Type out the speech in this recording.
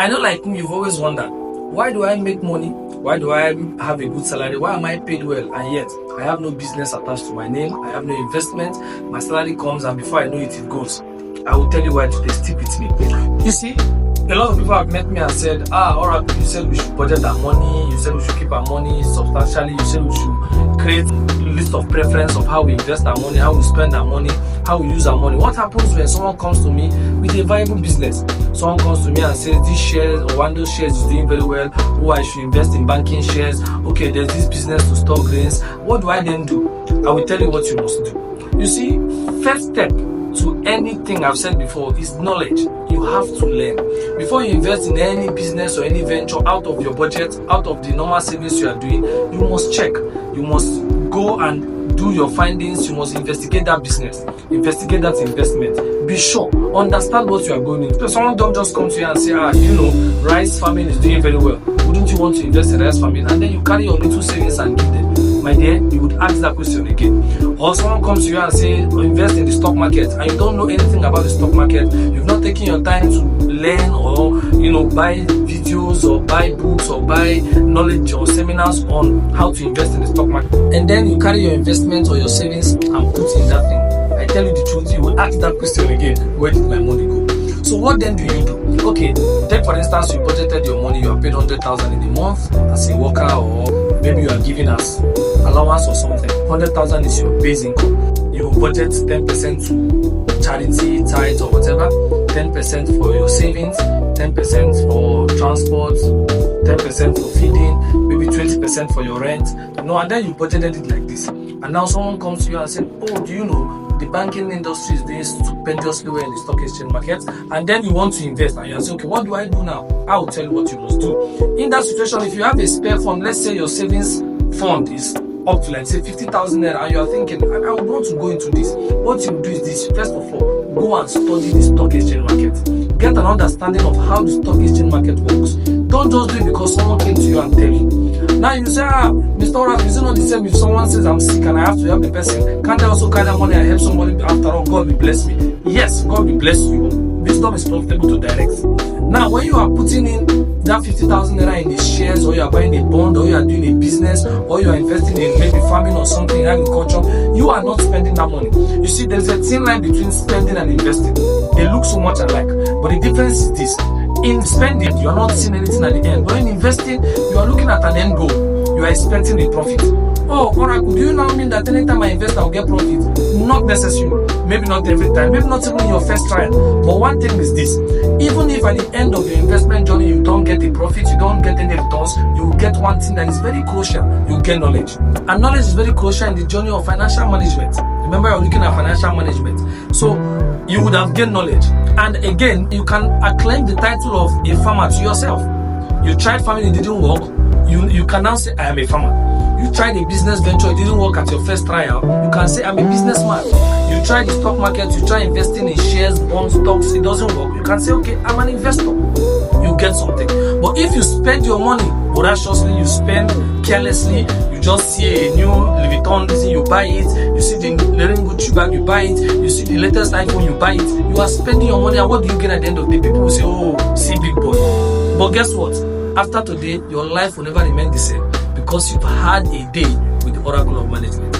I know, like me, you've always wondered, why do I make money? Why do I have a good salary? Why am I paid well? And yet, I have no business attached to my name. I have no investment. My salary comes and before I know it, it goes. I will tell you why today. Stick with me. You see, a lot of people have met me and said, alright, you said we should budget our money. You said we should keep our money substantially. You said we should create a list of preference of how we invest our money, how we spend our money, how we use our money. What happens when someone comes to me with a viable business? Someone comes to me and says, this shares or one of those shares is doing very well. Oh, I should invest in banking shares. Okay, there's this business to stock grains. What do I then do? I will tell you what you must do. You see, first step to anything I've said before is knowledge. You have to learn. Before you invest in any business or any venture out of your budget, out of the normal savings you are doing, you must check. You must go and do your findings. You must investigate that business, investigate that investment. Be sure, understand what you are going into. Someone don't just come to you and say, rice farming is doing very well. Wouldn't you want to invest in rice farming? And then you carry your little savings and give them. My dear, you would ask that question again. Or someone comes to you and say, invest in the stock market, and you don't know anything about the stock market. You've not taken your time to learn or buy videos or buy books or buy knowledge or seminars on how to invest in the stock market. And then you carry your investment or your savings and put in that thing. I tell you the truth, you will ask that question again. Where did my money go? So what then do you do? Okay, take for instance, you budgeted your money, you are paid 100,000 in a month as a worker, or maybe you are giving us allowance or something. 100,000 is your base income. You budget 10% to charity, tithes or whatever, 10% for your savings, 10% for transport, 10% for feeding, maybe 20% for your rent. And then you budgeted it like this. And now someone comes to you and says, oh, do you know the banking industry is doing stupendously well in the stock exchange market? And then you want to invest and you say, okay, what do I do now? I will tell you what you must do. In that situation, if you have a spare fund, let's say your savings fund is up to, let's say, 50,000 naira, and you are thinking, I would want to go into this. What you do is this: first of all, go and study the stock exchange market. Get an understanding of how the stock exchange market works. Don't just do it because someone came to you and tell you. Now you say, Mr. Oraf, is it not the same if someone says I'm sick and I have to help the person? Can't I also carry that money and help somebody? After all, God will bless me. Yes, God will bless you. Wisdom is profitable to direct. Now, when you are putting in that 50,000 naira in the shares, or you are buying a bond, or you are doing a business, or you are investing in maybe farming or something in agriculture, you are not spending that money. You see, there's a thin line between spending and investing. They look so much alike, but the difference is this: in spending, you are not seeing anything at the end, but in investing, you are looking at an end goal. You are expecting a profit. Oh, Oracle, do you now mean that anytime I invest, I'll get profit? Not necessarily. Maybe not every time. Maybe not even in your first trial. But one thing is this: even if at the end of your investment journey you don't get a profit, you don't get any returns, you will get one thing that is very crucial. You get knowledge. And knowledge is very crucial in the journey of financial management. Remember, you're looking at financial management. So you would have gained knowledge. And again, you can acclaim the title of a farmer to yourself. You tried farming, it didn't work. You can now say, I am a farmer. You tried a business venture, it didn't work at your first trial. You can say, I'm a businessman. You tried the stock market, you try investing in shares, bonds, stocks, it doesn't work. You can say, okay, I'm an investor. You get something. But if you spend your money voraciously, you spend carelessly, you just see a new Louis Vuitton, you buy it. You see the Lerin Gucci bag, you buy it. You see the latest iPhone, you buy it. You are spending your money, and what do you get at the end of the day? People will say, oh, see big boy. But guess what? After today, your life will never remain the same, because you've had a day with the Oracle of Management.